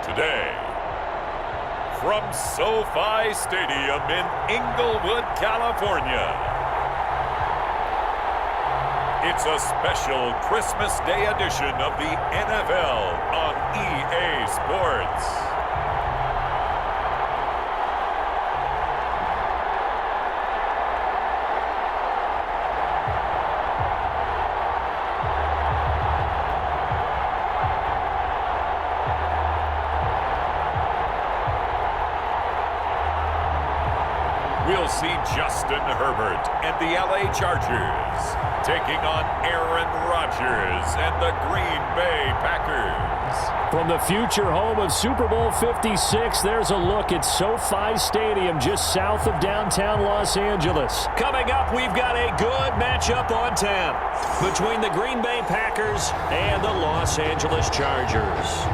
Today, from SoFi Stadium in Inglewood, California, it's a special Christmas Day edition of the NFL on EA Sports. We'll see Justin Herbert and the LA Chargers taking on Aaron Rodgers and the Green Bay Packers. From the future home of Super Bowl 56, there's a look at SoFi Stadium just south of downtown Los Angeles. Coming up, we've got a good matchup on tap between the Green Bay Packers and the Los Angeles Chargers.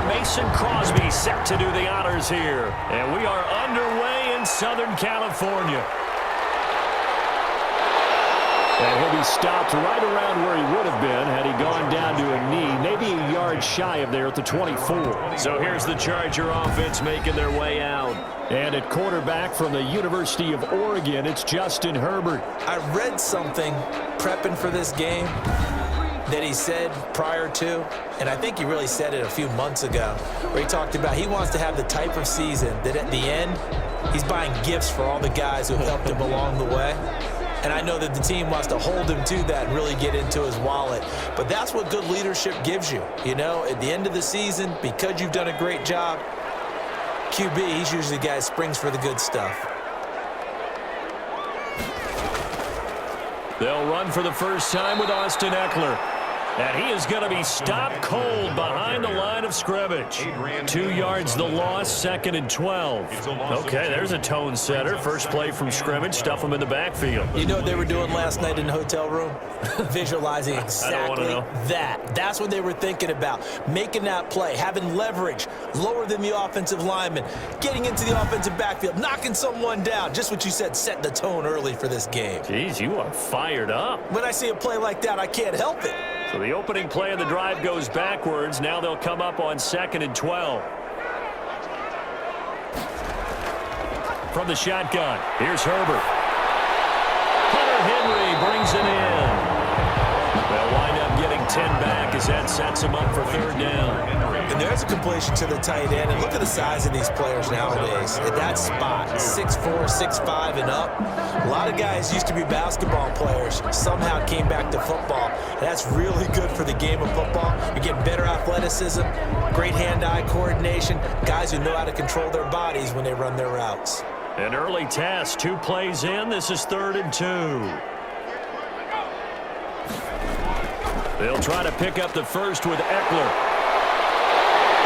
Mason Crosby set to do the honors here. And we are underway in Southern California. And he'll be stopped right around where he would have been had he gone down to a knee, maybe a yard shy of there at the 24. So here's the Charger offense making their way out. And at quarterback from the University of Oregon, it's Justin Herbert. I read something prepping for this game that he said prior to, and I think he really said it a few months ago, where he talked about he wants to have the type of season that at the end, he's buying gifts for all the guys who helped him along the way. And I know that the team wants to hold him to that and really get into his wallet. But that's what good leadership gives you. You know, at the end of the season, because you've done a great job, QB, he's usually the guy who springs for the good stuff. They'll run for the first time with Austin Ekeler. And he is going to be stopped cold behind the line of scrimmage. 2 yards the loss, 2nd and 12. Okay, there's a tone setter. First play from scrimmage, stuff him in the backfield. You know what they were doing last night in the hotel room? Visualizing exactly that. That's what they were thinking about. Making that play, having leverage, lower than the offensive lineman, getting into the offensive backfield, knocking someone down. Just what you said, set the tone early for this game. Jeez, you are fired up. When I see a play like that, I can't help it. So the opening play of the drive goes backwards. Now they'll come up on 2nd and 12. From the shotgun, here's Herbert. Hunter Henry brings it in. They'll wind up getting 10 back as that sets him up for 3rd down. And there's a completion to the tight end. And look at the size of these players nowadays. At that spot, 6'4", 6'5", and up. A lot of guys used to be basketball players. Somehow came back to football. And that's really good for the game of football. You're getting better athleticism, great hand-eye coordination, guys who know how to control their bodies when they run their routes. An early test, 2 plays in. This is 3rd and 2. They'll try to pick up the first with Ekeler.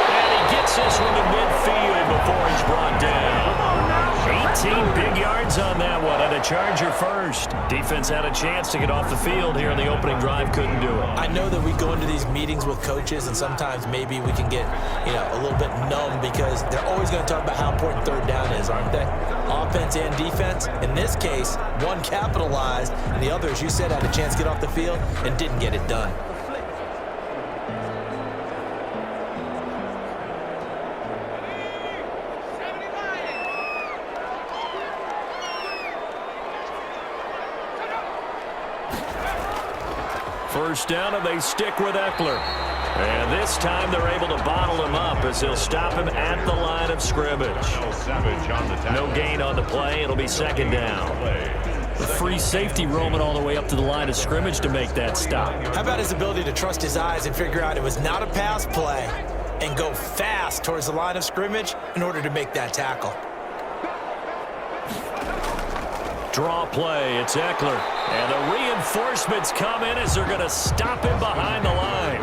And he gets this one to midfield before he's brought down. 18 big yards on that one, and a Charger first. Defense had a chance to get off the field here in the opening drive, couldn't do it. I know that we go into these meetings with coaches, and sometimes maybe we can get, a little bit numb because they're always going to talk about how important 3rd down is, aren't they? Offense and defense. In this case, one capitalized, and the other, as you said, had a chance to get off the field and didn't get it done. First down, and they stick with Ekeler. And this time they're able to bottle him up as they'll stop him at the line of scrimmage. No gain on the play. It'll be 2nd down. The free safety roaming all the way up to the line of scrimmage to make that stop. How about his ability to trust his eyes and figure out it was not a pass play and go fast towards the line of scrimmage in order to make that tackle. Draw play. It's Ekeler. And the reinforcements come in as they're going to stop him behind the line.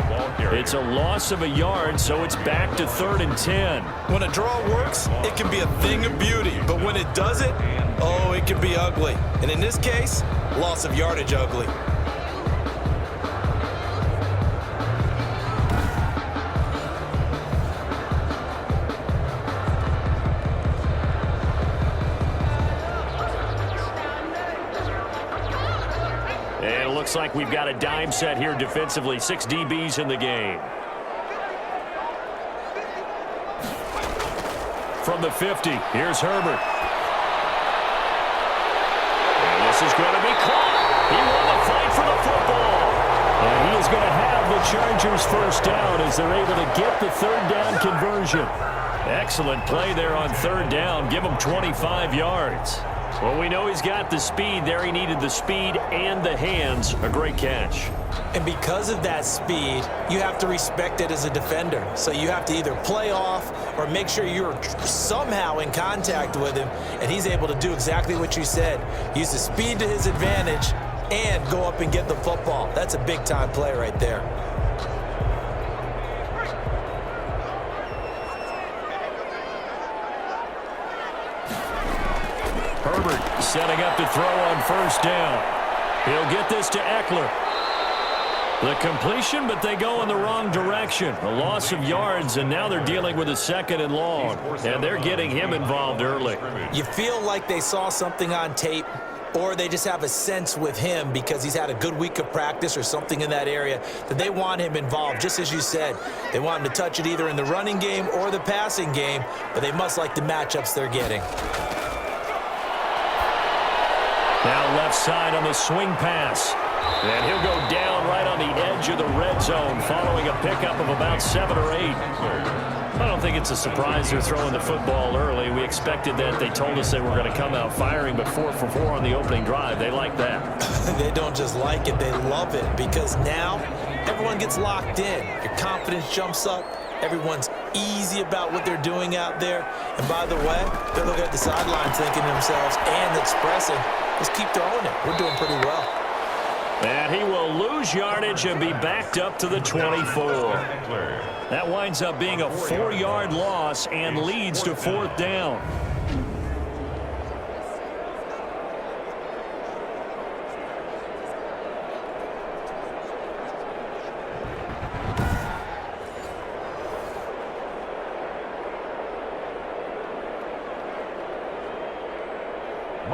It's a loss of a yard, so it's back to 3rd and 10. When a draw works, it can be a thing of beauty. But when it doesn't, oh, it can be ugly. And in this case, loss of yardage ugly. And it looks like we've got a dime set here defensively. 6 DBs in the game. From the 50, here's Herbert. And this is going to be caught. He won the fight for the football. And he is going to have the Chargers first down as they're able to get the 3rd down conversion. Excellent play there on 3rd down. Give him 25 yards. Well, we know he's got the speed there. He needed the speed and the hands. A great catch. And because of that speed, you have to respect it as a defender. So you have to either play off or make sure you're somehow in contact with him, and he's able to do exactly what you said. Use the speed to his advantage and go up and get the football. That's a big-time play right there. Herbert setting up to throw on 1st down. He'll get this to Eckler. The completion, but they go in the wrong direction. A loss of yards, and now they're dealing with a 2nd and long. And they're getting him involved early. You feel like they saw something on tape, or they just have a sense with him because he's had a good week of practice or something in that area that they want him involved, just as you said. They want him to touch it either in the running game or the passing game, but they must like the matchups they're getting. Now left side on the swing pass. And he'll go down right on the edge of the red zone following a pickup of about 7 or 8. I don't think it's a surprise they're throwing the football early. We expected that. They told us they were going to come out firing, but 4 for 4 on the opening drive. They like that. They don't just like it, they love it, because now everyone gets locked in. Your confidence jumps up. Everyone's easy about what they're doing out there. And by the way, they're looking at the sidelines thinking to themselves and expressing, just keep throwing it. We're doing pretty well. And he will lose yardage and be backed up to the 24. That winds up being a 4-yard loss and leads to 4th down.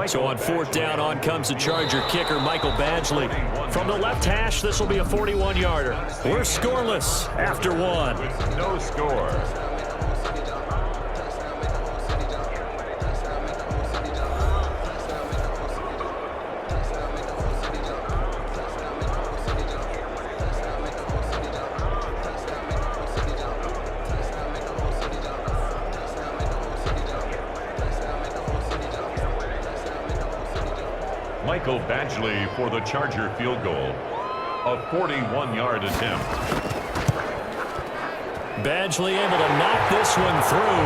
So on 4th down, on comes the Charger kicker, Michael Badgley. From the left hash, this will be a 41-yarder. We're scoreless after 1. With no score. Michael Badgley for the Charger field goal. A 41-yard attempt. Badgley able to knock this one through.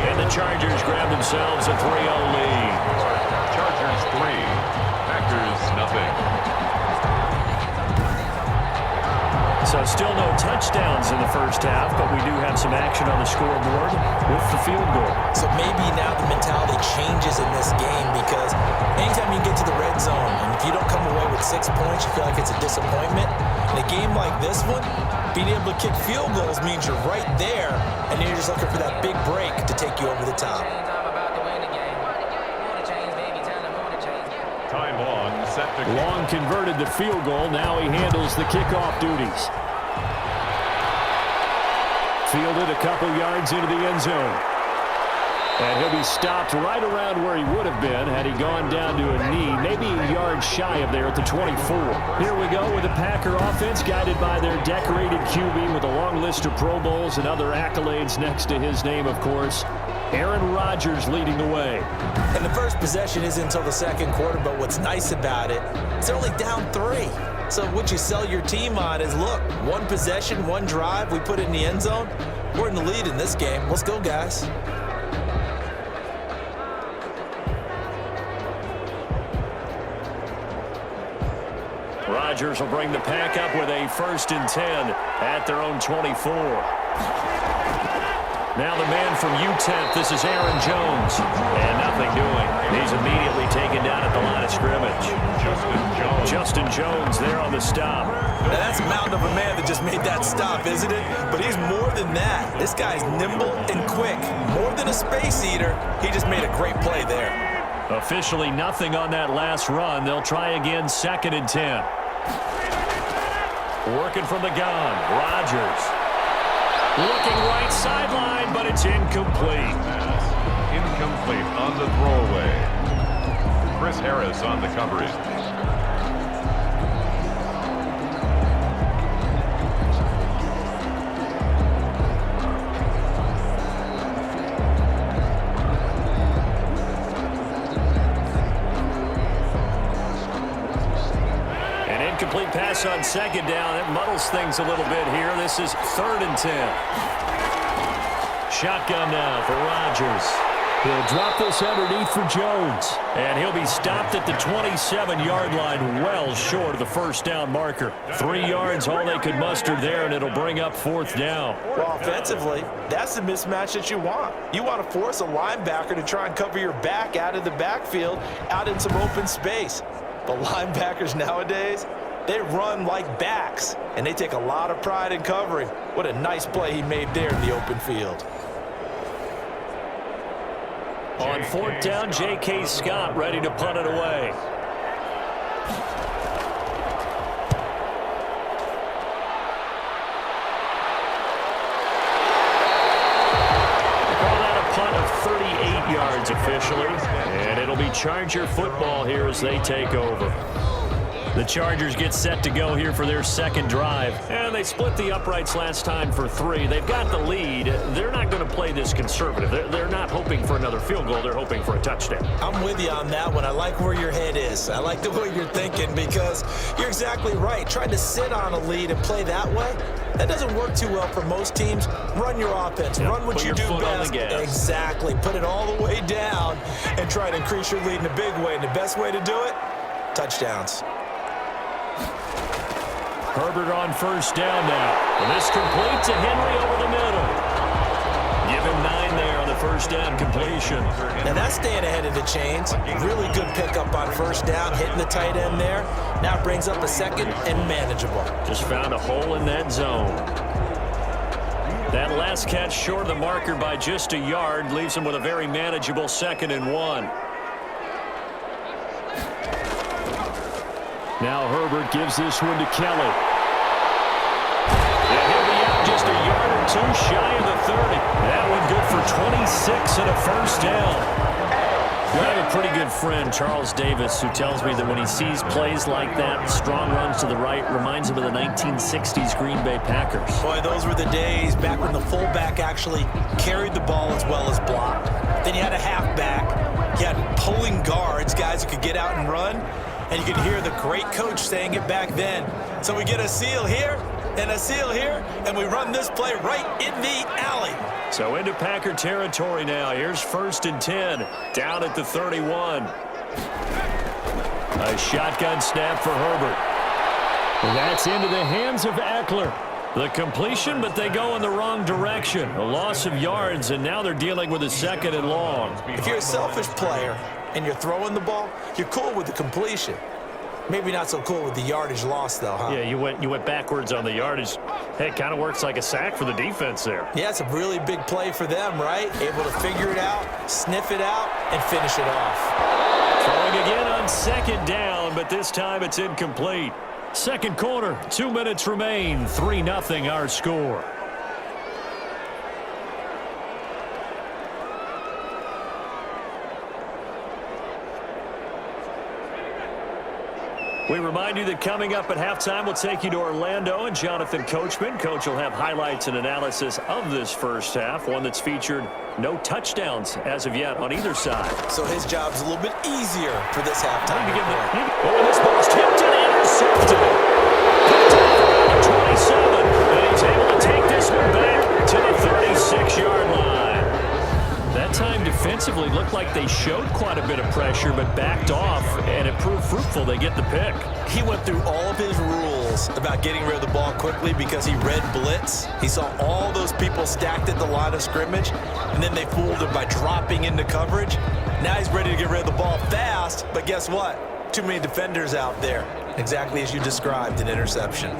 And the Chargers grab themselves a 3-0 lead. Chargers 3, Packers nothing. So still no touchdowns in the first half, but we do have some action on the scoreboard with the field goal. So maybe now the mentality changes in this game, because anytime you get to the red zone and if you don't come away with 6 points, you feel like it's a disappointment. In a game like this one, being able to kick field goals means you're right there, and then you're just looking for that big break to take you over the top. Time Long set to Long converted the field goal. Now he handles the kickoff duties. Fielded a couple yards into the end zone. And he'll be stopped right around where he would have been had he gone down to a knee, maybe a yard shy of there at the 24. Here we go with the Packer offense, guided by their decorated QB with a long list of Pro Bowls and other accolades next to his name, of course. Aaron Rodgers leading the way. And the first possession isn't until the second quarter, but what's nice about it, it's only down 3. So what you sell your team on is, look, 1 possession, 1 drive, we put it in the end zone. We're in the lead in this game. Let's go, guys. Rodgers will bring the pack up with a 1st and 10 at their own 24. Now the man from UTEP, this is Aaron Jones. And nothing doing. He's immediately taken down at the line of scrimmage. Justin Jones there on the stop. Now that's a mountain of a man that just made that stop, isn't it? But he's more than that. This guy's nimble and quick. More than a space eater, he just made a great play there. Officially nothing on that last run. They'll try again, 2nd and 10. Working from the gun, Rodgers. Looking right sideline, but it's incomplete. Incomplete on the throwaway. Chris Harris on the coverage. Incomplete pass on 2nd down. It muddles things a little bit here. This is 3rd and 10. Shotgun now for Rodgers. He'll drop this underneath for Jones. And he'll be stopped at the 27-yard line, well short of the 1st down marker. 3 yards, all they could muster there, and it'll bring up 4th down. Well, offensively, that's the mismatch that you want. You want to force a linebacker to try and cover your back out of the backfield, out in some open space. But linebackers nowadays, they run like backs, and they take a lot of pride in covering. What a nice play he made there in the open field. On 4th down, J.K. Scott ready to punt it away. Call that a punt of 38 yards officially, and it'll be Charger football here as they take over. The Chargers get set to go here for their 2nd drive. And they split the uprights last time for 3. They've got the lead. They're not going to play this conservative. They're not hoping for another field goal. They're hoping for a touchdown. I'm with you on that one. I like where your head is. I like the way you're thinking because you're exactly right. Trying to sit on a lead and play that way, that doesn't work too well for most teams. Run your offense. Yep. Run what Put you your do foot best. on the gas. Exactly. Put it all the way down and try to increase your lead in a big way. And the best way to do it, touchdowns. Herbert on 1st down now. And this complete to Henry over the middle. Give him 9 there on the 1st down completion. Now that's staying ahead of the chains. Really good pickup on 1st down, hitting the tight end there. Now brings up a 2nd and manageable. Just found a hole in that zone. That last catch short of the marker by just a yard leaves him with a very manageable 2nd and 1. Now Herbert gives this one to Kelly. And he'll be out just a yard or 2 shy of the 30. That one good for 26 and a 1st down. I have a pretty good friend, Charles Davis, who tells me that when he sees plays like that, strong runs to the right, reminds him of the 1960s Green Bay Packers. Boy, those were the days back when the fullback actually carried the ball as well as blocked. Then you had a halfback. You had pulling guards, guys who could get out and run. And you could hear the great coach saying it back then. So we get a seal here and a seal here, and we run this play right in the alley. So into Packer territory now. Here's 1st and 10, down at the 31. A shotgun snap for Herbert. And that's into the hands of Eckler. The completion, but they go in the wrong direction. A loss of yards, and now they're dealing with a 2nd and long. If you're a selfish player and you're throwing the ball, you're cool with the completion. Maybe not so cool with the yardage loss, though, huh? Yeah, you went backwards on the yardage. Hey, it kind of works like a sack for the defense there. Yeah, it's a really big play for them, right? Able to figure it out, sniff it out, and finish it off. Throwing again on 2nd down, but this time it's incomplete. 2nd quarter, 2 minutes remain, 3-0 our score. We remind you that coming up at halftime, we'll take you to Orlando and Jonathan Coachman. Coach will have highlights and analysis of this 1st half, one that's featured no touchdowns as of yet on either side. So his job's a little bit easier for this halftime. Oh, this ball's tipped and intercepted. Picked off around the 27, and he's able to take this one back to the 36-yard line. That time defensively looked like they showed quite a bit of pressure, but backed off, and it proved fruitful. They get the pick. He went through all of his rules about getting rid of the ball quickly because he read blitz. He saw all those people stacked at the line of scrimmage, and then they fooled him by dropping into coverage. Now he's ready to get rid of the ball fast, but guess what? Too many defenders out there. Exactly as you described, an interception.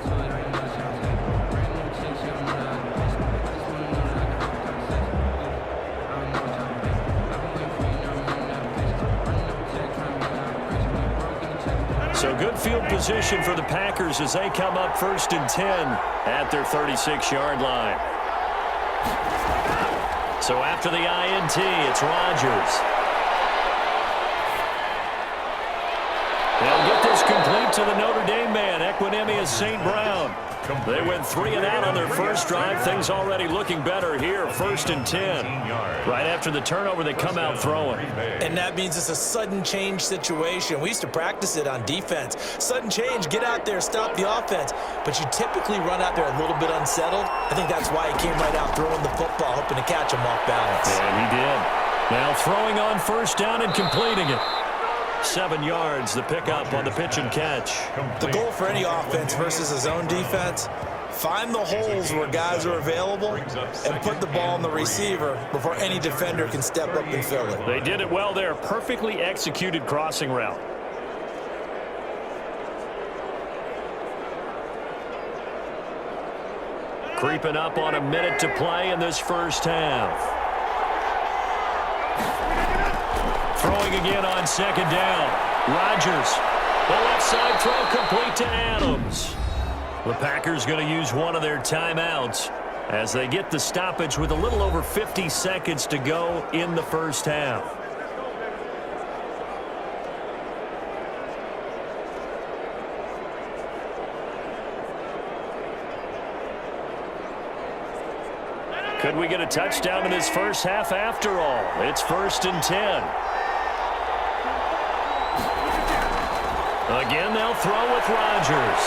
So good field position for the Packers as they come up 1st and 10 at their 36-yard line. So after the INT, it's Rodgers. They'll get this complete to the Notre Dame man, Equanimeous St. Brown. They went 3 and out on their first drive. Things already looking better here, 1st and 10. Right after the turnover, they come out throwing. And that means it's a sudden change situation. We used to practice it on defense. Sudden change, get out there, stop the offense. But you typically run out there a little bit unsettled. I think that's why he came right out throwing the football, hoping to catch him off balance. And he did. Now throwing on 1st down and completing it. 7 yards, the pickup on the pitch and catch. The goal for any offense versus a zone defense, find the holes where guys are available and put the ball on the receiver before any defender can step up and fill it. They did it well there. Perfectly executed crossing route. Creeping up on a minute to play in this first half. Throwing again on 2nd down. Rodgers. The left side throw complete to Adams. The Packers going to use one of their timeouts as they get the stoppage with a little over 50 seconds to go in the first half. Could we get a touchdown in this first half after all? It's 1st and 10. Again, they'll throw with Rodgers.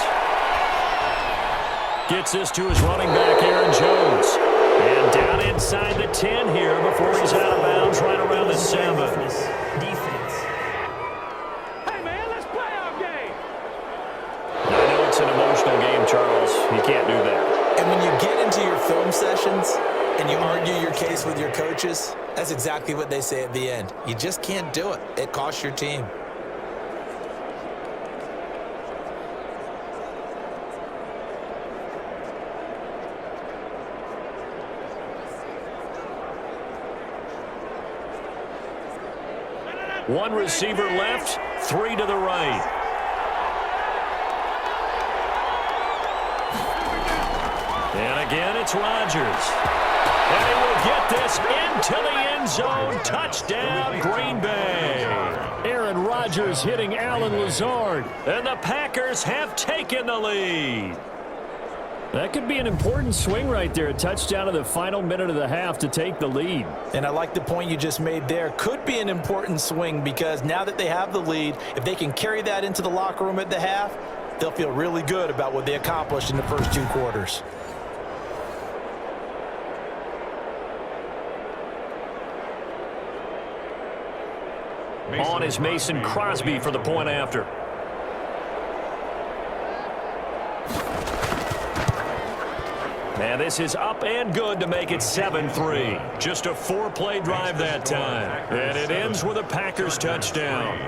Gets this to his running back, Aaron Jones. And down inside the 10 here before he's out of bounds right around the 7. Defense. Hey, man, let's play our game. I know it's an emotional game, Charles. You can't do that. And when you get into your film sessions and you argue your case with your coaches, that's exactly what they say at the end. You just can't do it. It costs your team. One receiver left, 3 to the right. And again, it's Rodgers. And he will get this into the end zone. Touchdown, Green Bay. Aaron Rodgers hitting Allen Lazard. And the Packers have taken the lead. That could be an important swing right there. A touchdown in the final minute of the half to take the lead. And I like the point you just made there. Could be an important swing because now that they have the lead, if they can carry that into the locker room at the half, they'll feel really good about what they accomplished in the first 2 quarters. On is Mason Crosby for the point after. And this is up and good to make it 7-3. Just a 4-play drive that time. And it ends with a Packers touchdown.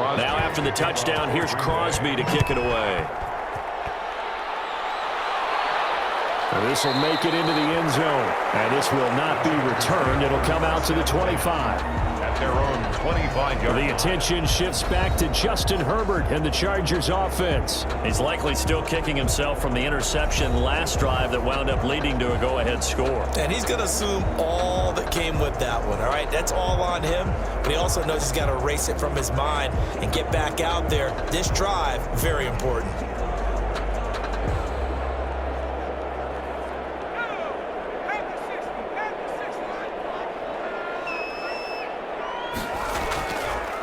Now after the touchdown, here's Crosby to kick it away. This will make it into the end zone. And this will not be returned. It'll come out to the 25. their own 25-yard line. The attention shifts back to Justin Herbert and the Chargers offense. He's likely still kicking himself from the interception last drive that wound up leading to a go-ahead score. And he's going to assume all that came with that one, all right? That's all on him, but he also knows he's got to erase it from his mind and get back out there. This drive, very important.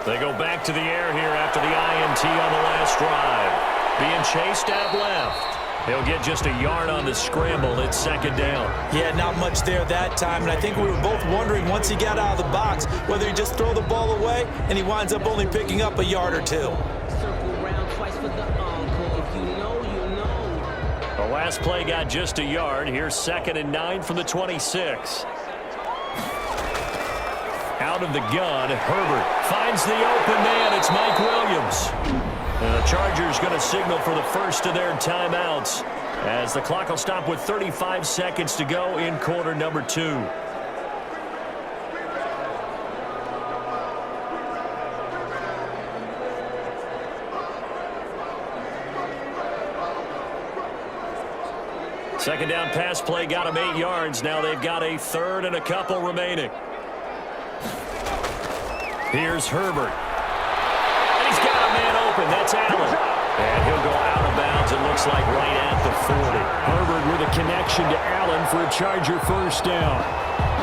They go back to the air here after the INT on the last drive. Being chased out left. He'll get just a yard on the scramble. It's second down. Yeah, not much there that time, and I think we were both wondering once he got out of the box whether he just throw the ball away and he winds up only picking up a yard or two. The last play got just a yard. Here's 2nd and 9 from the 26. Out of the gun, Herbert finds the open man. It's Mike Williams. And the Chargers going to signal for the first of their timeouts as the clock will stop with 35 seconds to go in quarter number 2. Second down pass play got him 8 yards. Now they've got a third and a couple remaining. Here's Herbert. And he's got a man open. That's Allen. And he'll go out of bounds, it looks like, right at the 40. Herbert with a connection to Allen for a Charger first down.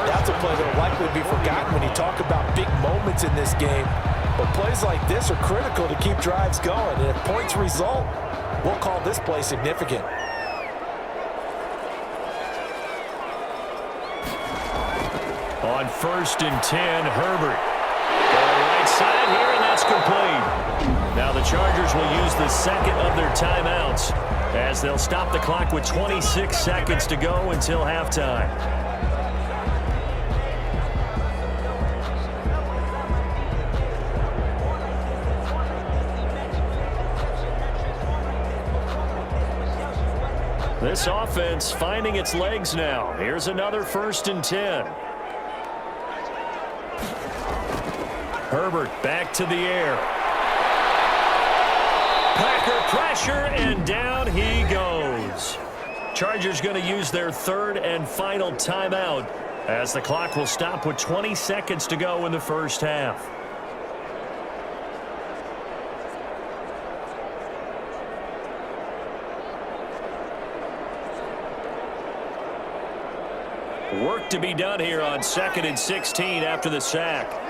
That's a play that will likely be forgotten when you talk about big moments in this game. But plays like this are critical to keep drives going. And if points result, we'll call this play significant. On 1st and 10, Herbert. Right side here, and that's complete. Now the Chargers will use the second of their timeouts as they'll stop the clock with 26 seconds to go until halftime. This offense finding its legs now. Here's another 1st and 10. Herbert back to the air. Packer pressure, and down he goes. Chargers going to use their third and final timeout as the clock will stop with 20 seconds to go in the first half. Work to be done here on 2nd and 16 after the sack.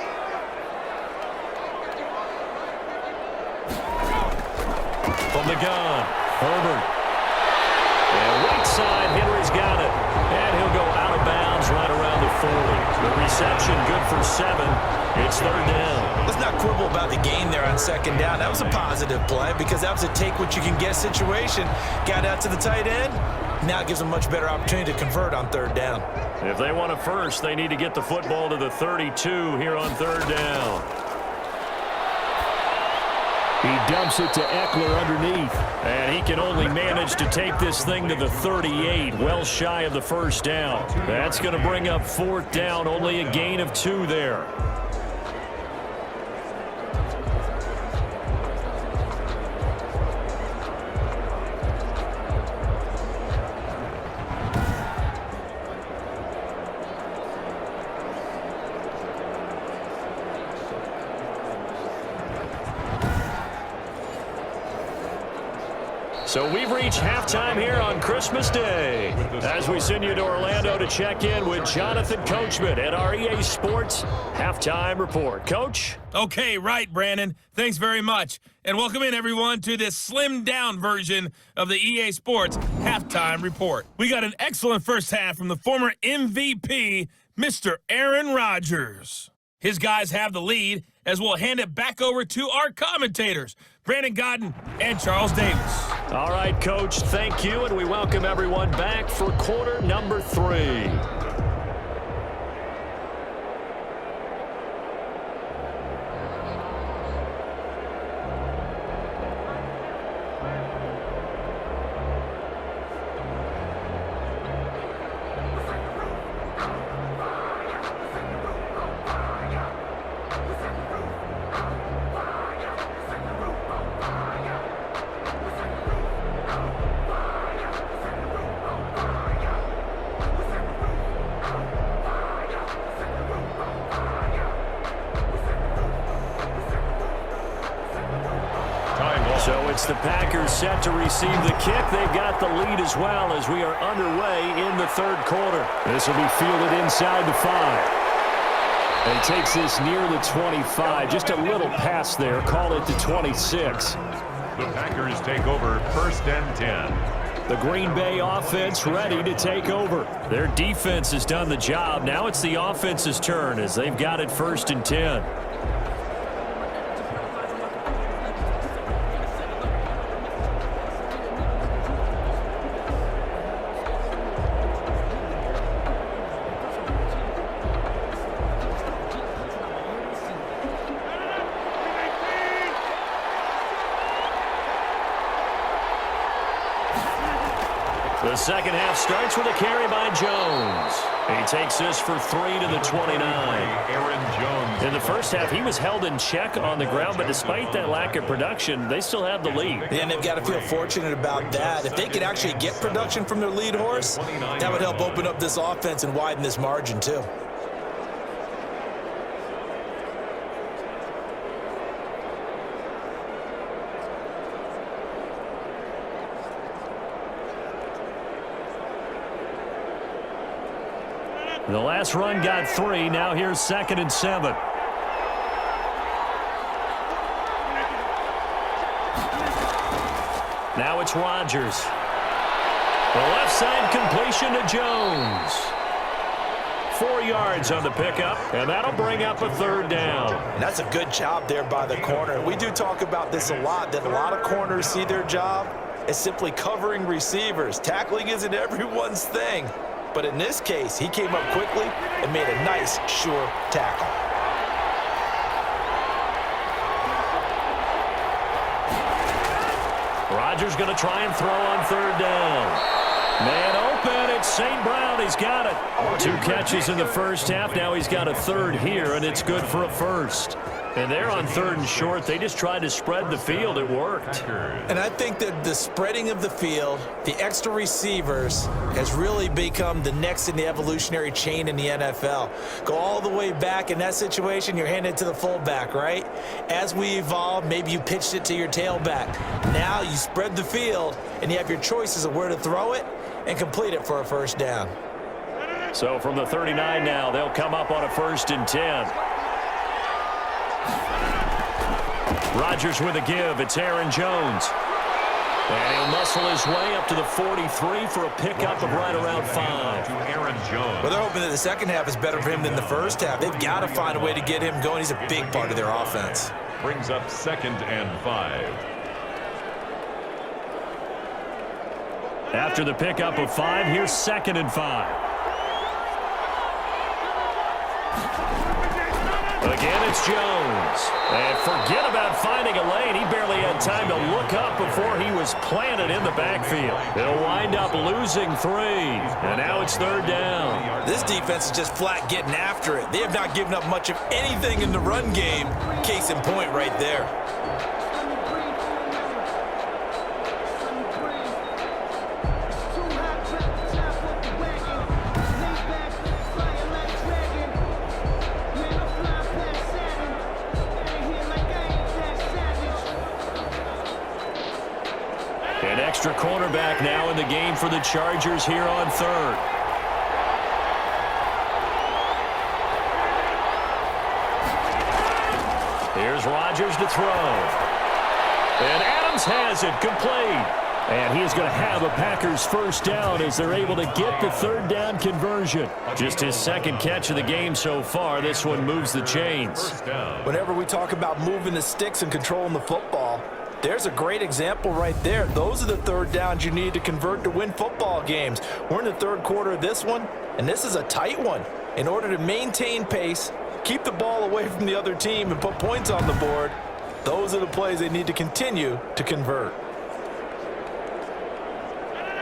From the gun, Herbert. And right side, Henry's got it. And he'll go out of bounds right around the 40. The reception good for 7. It's 3rd down. Let's not quibble about the gain there on 2nd down. That was a positive play because that was a take-what-you-can-get situation. Got out to the tight end. Now it gives them a much better opportunity to convert on 3rd down. If they want a first, they need to get the football to the 32 here on 3rd down. He dumps it to Eckler underneath. And he can only manage to take this thing to the 38, well shy of the first down. That's going to bring up 4th down, only a gain of 2 there. So we've reached halftime here on Christmas Day as we send you to Orlando to check in with Jonathan Coachman at our EA Sports Halftime Report. Coach? Okay, right, Brandon. Thanks very much. And welcome in, everyone, to this slimmed-down version of the EA Sports Halftime Report. We got an excellent first half from the former MVP, Mr. Aaron Rodgers. His guys have the lead as we'll hand it back over to our commentators, Brandon Godden and Charles Davis. All right, Coach, thank you, and we welcome everyone back for quarter number 3. It's the Packers set to receive the kick. They've got the lead as well as we are underway in the third quarter. This will be fielded inside the 5. And he takes this near the 25. Just a little pass there. Call it the 26. The Packers take over 1st and 10. The Green Bay offense ready to take over. Their defense has done the job. Now it's the offense's turn as they've got it 1st and 10. The second half starts with a carry by Jones. He takes this for 3 to the 29. Aaron Jones. In the first half, he was held in check on the ground, but despite that lack of production, they still have the lead. And they've got to feel fortunate about that. If they could actually get production from their lead horse, that would help open up this offense and widen this margin too. The last run got 3. Now here's 2nd and 7. Now it's Rodgers. The left side completion to Jones. 4 yards on the pickup, and that'll bring up a 3rd down. And that's a good job there by the corner. We do talk about this a lot, that a lot of corners see their job as simply covering receivers. Tackling isn't everyone's thing. But in this case, he came up quickly and made a nice, sure tackle. Rodgers going to try and throw on 3rd down. Man open, it's St. Brown. He's got it. 2 catches in the first half. Now he's got a 3rd here, and it's good for a 1st. And they're on 3rd and short. They just tried to spread the field. It worked. And I think that the spreading of the field, the extra receivers, has really become the next in the evolutionary chain in the NFL. Go all the way back in that situation, you're handed it to the fullback, right? As we evolve, maybe you pitched it to your tailback. Now you spread the field, and you have your choices of where to throw it and complete it for a 1st down. So from the 39 now, they'll come up on a 1st and 10. Rodgers with a give. It's Aaron Jones. And he'll muscle his way up to the 43 for a pickup of right around 5. To Aaron Jones. Well, they're hoping that the second half is better for him than the first half. They've got to find a way to get him going. He's a big part of their offense. Brings up 2nd and 5. After the pickup of 5, here's 2nd and 5. Again, it's Jones. And forget about finding a lane. He barely had time to look up before he was planted in the backfield. They'll wind up losing 3. And now it's 3rd down. This defense is just flat getting after it. They have not given up much of anything in the run game. Case in point right there. An extra cornerback now in the game for the Chargers here on 3rd. Here's Rodgers to throw. And Adams has it complete. And he is going to have a Packers 1st down as they're able to get the 3rd down conversion. Just his 2nd catch of the game so far. This one moves the chains. Whenever we talk about moving the sticks and controlling the football, there's a great example right there. Those are the 3rd downs you need to convert to win football games. We're in the 3rd quarter of this one, and this is a tight one. In order to maintain pace, keep the ball away from the other team, and put points on the board, those are the plays they need to continue to convert.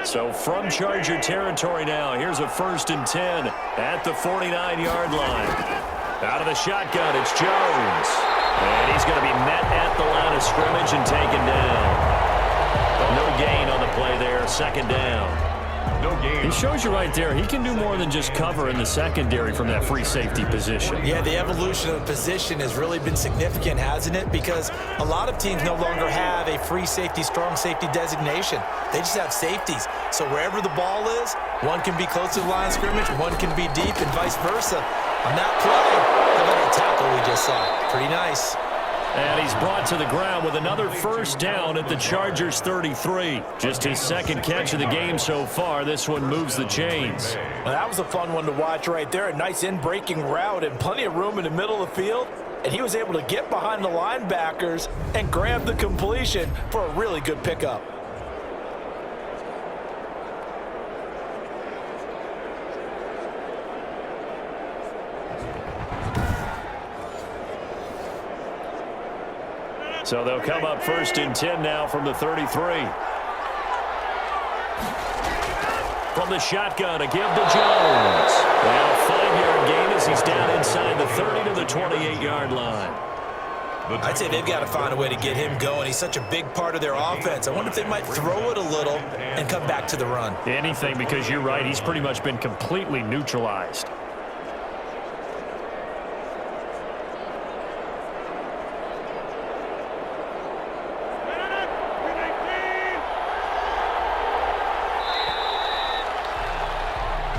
So from Charger territory now, here's a 1st and 10 at the 49-yard line. Out of the shotgun, it's Jones. And he's going to be met at the line of scrimmage and taken down. No gain on the play there, 2nd down. No gain. He shows you right there, he can do more than just cover in the secondary from that free safety position. Yeah, the evolution of the position has really been significant, hasn't it? Because a lot of teams no longer have a free safety, strong safety designation. They just have safeties. So wherever the ball is, one can be close to the line of scrimmage, one can be deep, and vice versa. On that play, how about that tackle we just saw? Pretty nice. And he's brought to the ground with another first down at the Chargers 33. Just his second catch of the game so far. This one moves the chains. Well, that was a fun one to watch right there. A nice in-breaking route and plenty of room in the middle of the field. And he was able to get behind the linebackers and grab the completion for a really good pickup. So they'll come up 1st and 10 now from the 33. From the shotgun, a give to Jones. And a 5-yard gain as he's down inside the 30 to the 28-yard line. I'd say they've got to find a way to get him going. He's such a big part of their offense. I wonder if they might throw it a little and come back to the run. Anything, because you're right, he's pretty much been completely neutralized.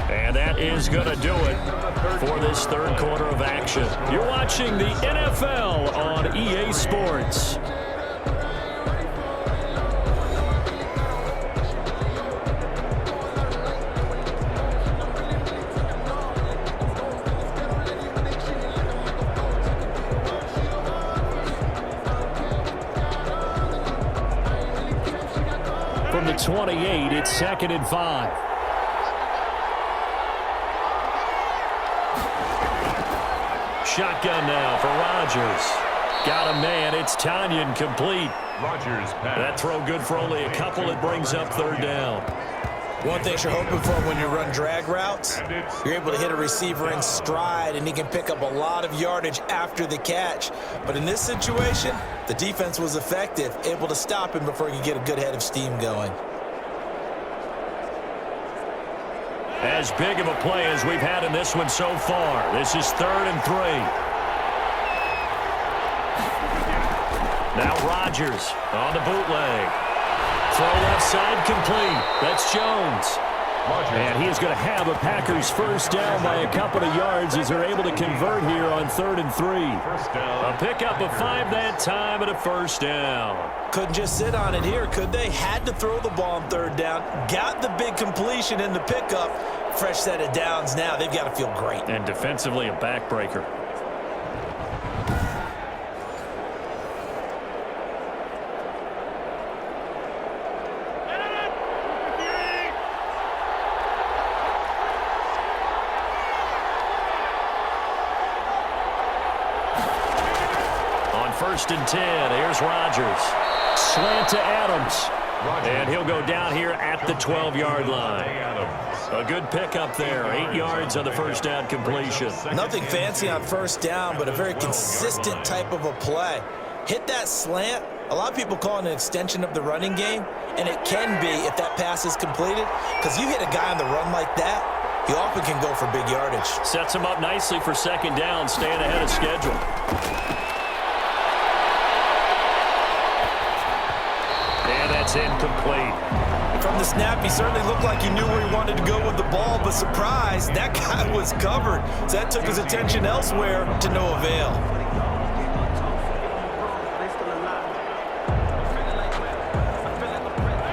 And that is going to do it for this third quarter of action. You're watching the NFL on EA Sports. From the 28, it's 2nd and 5. Shotgun now for Rodgers. Got a man. It's Tanyan complete. Rodgers pass. That throw good for only a couple. It brings up 3rd down. One thing you're hoping for when you run drag routes, you're able to hit a receiver in stride, and he can pick up a lot of yardage after the catch. But in this situation, the defense was effective, able to stop him before he could get a good head of steam going. As big of a play as we've had in this one so far. This is 3rd and 3. Now Rodgers on the bootleg. Throw left side complete. That's Jones. And he is going to have a Packers first down by a couple of yards as they're able to convert here on 3rd and 3. A pickup of 5 that time and a first down. Couldn't just sit on it here, could they? Had to throw the ball on 3rd down. Got the big completion in the pickup. Fresh set of downs now. They've got to feel great. And defensively a backbreaker. On 1st and 10, here's Rodgers. Slant to Adams. And he'll go down here at the 12-yard line. A good pickup there. 8 yards on the first down completion. Nothing fancy on 1st down, but a very consistent type of a play. Hit that slant. A lot of people call it an extension of the running game, and it can be if that pass is completed, because you hit a guy on the run like that, he often can go for big yardage. Sets him up nicely for 2nd down, staying ahead of schedule. And that's incomplete. From the snap, he certainly looked like he knew where he wanted to go with the ball, but surprise, that guy was covered. So that took his attention elsewhere to no avail.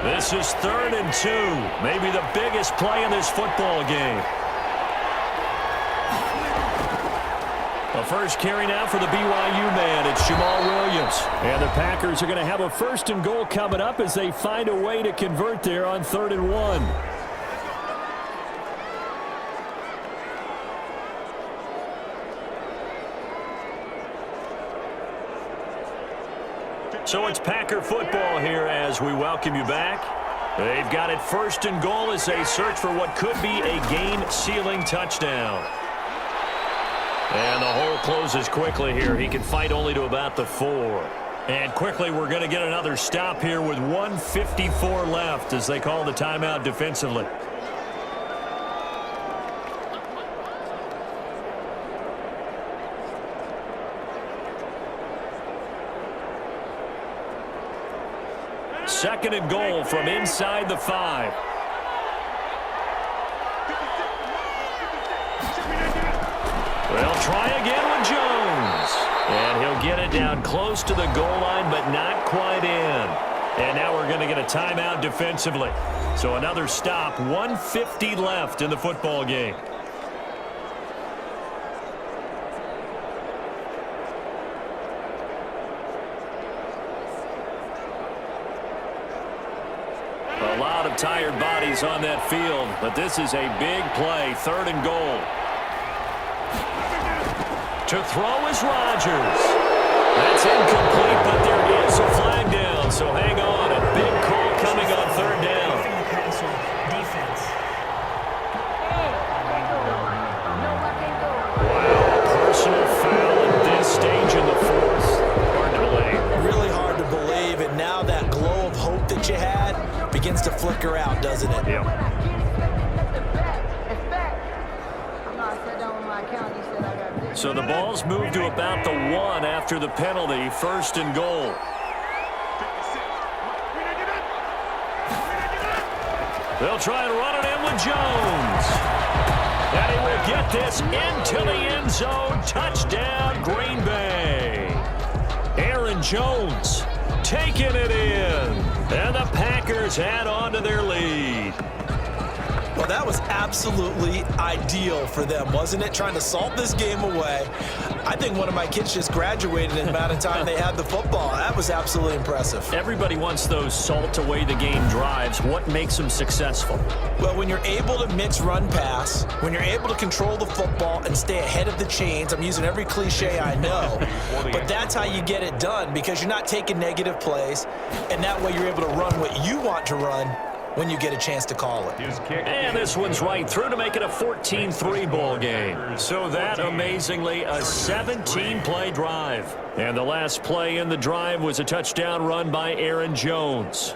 This is 3rd and 2. Maybe the biggest play in this football game. A first carry now for the BYU man. It's Jamal Williams. And the Packers are going to have a 1st and goal coming up as they find a way to convert there on 3rd and 1. So it's Packer football here as we welcome you back. They've got it 1st and goal as they search for what could be a game-sealing touchdown. And the hole closes quickly here. He can fight only to about the 4. And quickly, we're going to get another stop here with 1:54 left as they call the timeout defensively. Second and goal from inside the 5. They'll try again with Jones. And he'll get it down close to the goal line, but not quite in. And now we're going to get a timeout defensively. So another stop, 1:50 left in the football game. A lot of tired bodies on that field, but this is a big play, 3rd and goal. To throw is Rodgers. That's incomplete, but there is a flag down, so hang on. A big call coming on 3rd down. Wow, personal foul at this stage in the 4th. Hard to believe. Really hard to believe, and now that glow of hope that you had begins to flicker out, doesn't it? Yeah. So the ball's moved to about the 1 after the penalty, 1st and goal. They'll try and run it in with Jones. And he will get this into the end zone. Touchdown, Green Bay. Aaron Jones taking it in. And the Packers add on to their lead. Well, that was absolutely ideal for them, wasn't it? Trying to salt this game away. I think one of my kids just graduated in the amount of time they had the football. That was absolutely impressive. Everybody wants those salt away the game drives. What makes them successful? Well, when you're able to mix run-pass, when you're able to control the football and stay ahead of the chains, I'm using every cliche I know, but that's how you get it done because you're not taking negative plays, and that way you're able to run what you want to run when you get a chance to call it. And this one's right through to make it a 14-3 ball game. So that, amazingly, a 17-play drive. And the last play in the drive was a touchdown run by Aaron Jones.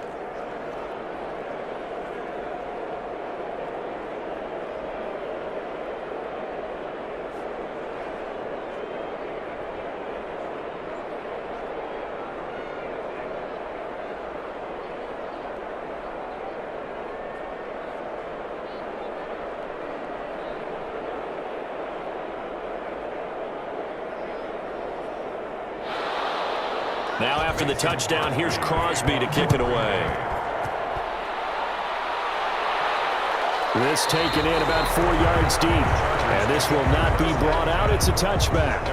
Now after the touchdown, here's Crosby to kick it away. This taken in about 4 yards deep. And this will not be brought out. It's a touchback.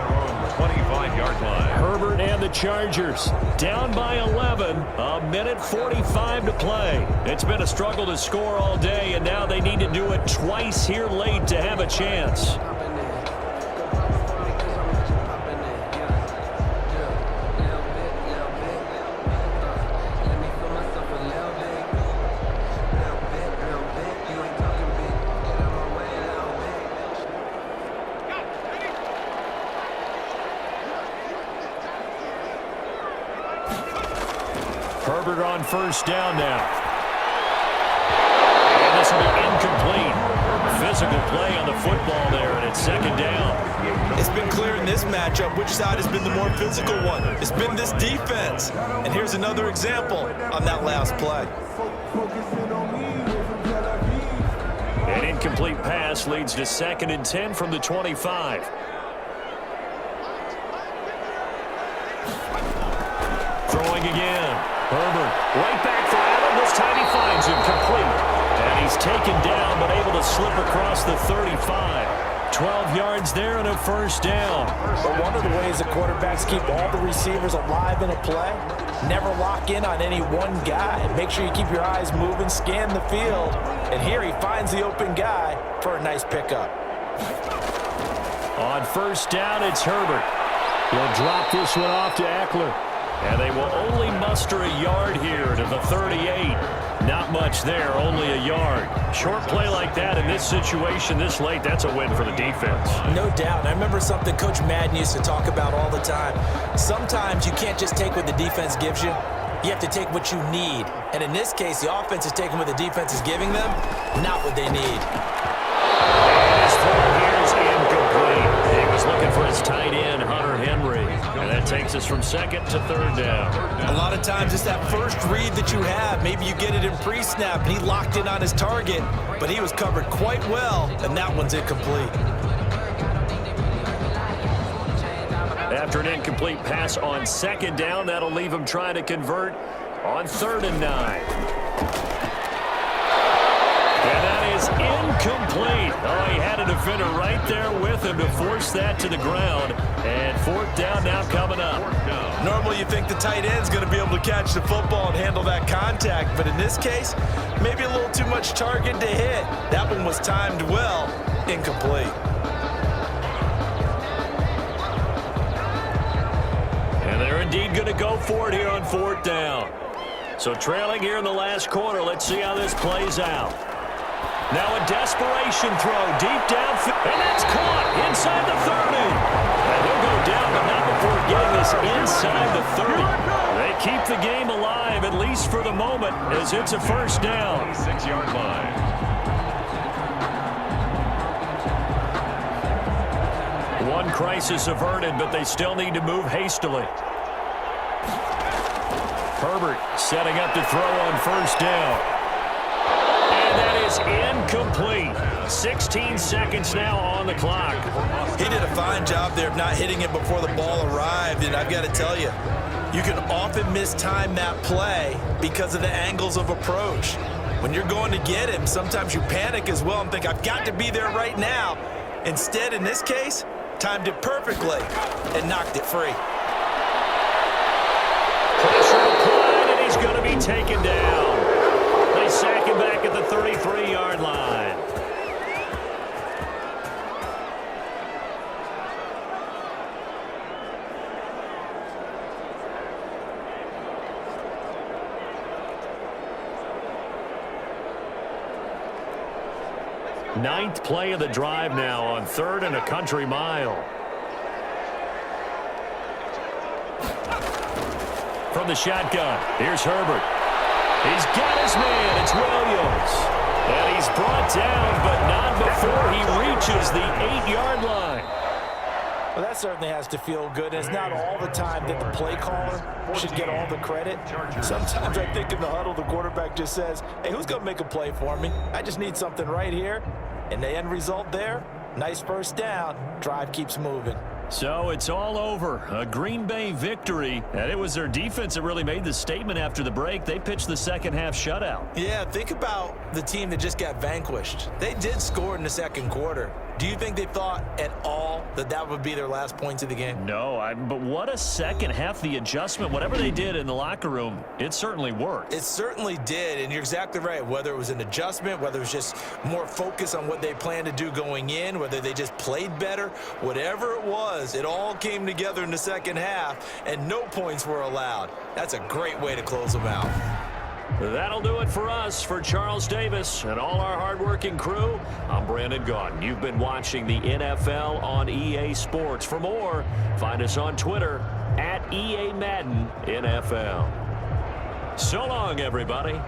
25-yard line. Herbert and the Chargers down by 11. 1:45 to play. It's been a struggle to score all day, and now they need to do it twice here late to have a chance. Herbert on 1st down now. And this will be incomplete. Physical play on the football there, and it's 2nd down. It's been clear in this matchup which side has been the more physical one. It's been this defense. And here's another example on that last play. An incomplete pass leads to 2nd and 10 from the 25. Throwing again. Herbert right back for Allen. This time he finds him complete. And he's taken down but able to slip across the 35. 12 yards there and a 1st down. But one of the ways the quarterbacks keep all the receivers alive in a play, never lock in on any one guy. Make sure you keep your eyes moving, scan the field. And here he finds the open guy for a nice pickup. On 1st down, it's Herbert. He'll drop this one off to Eckler. And they will only muster a yard here to the 38. Not much there, only a yard. Short play like that in this situation this late, that's a win for the defense. No doubt. I remember something Coach Madden used to talk about all the time. Sometimes you can't just take what the defense gives you. You have to take what you need. And in this case, the offense is taking what the defense is giving them, not what they need. And his throw here is incomplete. He was looking for his tight end, Hunter Henry. And that that takes us from second to third down. A lot of times it's that first read that you have. Maybe you get it in pre-snap, and he locked in on his target, but he was covered quite well, and that one's incomplete. After an incomplete pass on second down, that'll leave him trying to convert on 3rd and 9. And that is incomplete. Oh, he had a defender right there with him to force that to the ground. And 4th down now coming up. Normally you think the tight end's going to be able to catch the football and handle that contact, but in this case, maybe a little too much target to hit. That one was timed well, incomplete. And they're indeed going to go for it here on 4th down. So trailing here in the last quarter, let's see how this plays out. Now a desperation throw deep downfield, and that's caught inside the 30. And he'll go down, but not before getting this inside the 30. They keep the game alive, at least for the moment, as it's a 1st down. 6-yard line. One crisis averted, but they still need to move hastily. Herbert setting up to throw on 1st down. And that is incomplete. 16 seconds now on the clock. He did a fine job there of not hitting it before the ball arrived, and I've got to tell you, you can often mistime that play because of the angles of approach. When you're going to get him, sometimes you panic as well and think, I've got to be there right now. Instead, in this case, timed it perfectly and knocked it free. Pressure applied, and he's going to be taken down. They sack him back at the 33-yard line. Ninth play of the drive now on 3rd and a country mile. From the shotgun, here's Herbert. He's got his man. It's Williams. And he's brought down, but not before he reaches the 8-yard line. Well, that certainly has to feel good, and it's not all the time that the play caller should get all the credit. Sometimes I think in the huddle, the quarterback just says, hey, who's going to make a play for me? I just need something right here. And the end result there, nice 1st down. Drive keeps moving. So it's all over. A Green Bay victory. And it was their defense that really made the statement after the break. They pitched the second-half shutout. Yeah, think about the team that just got vanquished. They did score in the 2nd quarter. Do you think they thought at all that that would be their last points of the game? No, but what a second half. The adjustment, whatever they did in the locker room, it certainly worked. It certainly did, and you're exactly right. Whether it was an adjustment, whether it was just more focus on what they planned to do going in, whether they just played better, whatever it was, it all came together in the 2nd half, and no points were allowed. That's a great way to close them out. That'll do it for us. For Charles Davis and all our hardworking crew, I'm Brandon Gaudin. You've been watching the NFL on EA Sports. For more, find us on Twitter @EA Madden NFL. So long, everybody.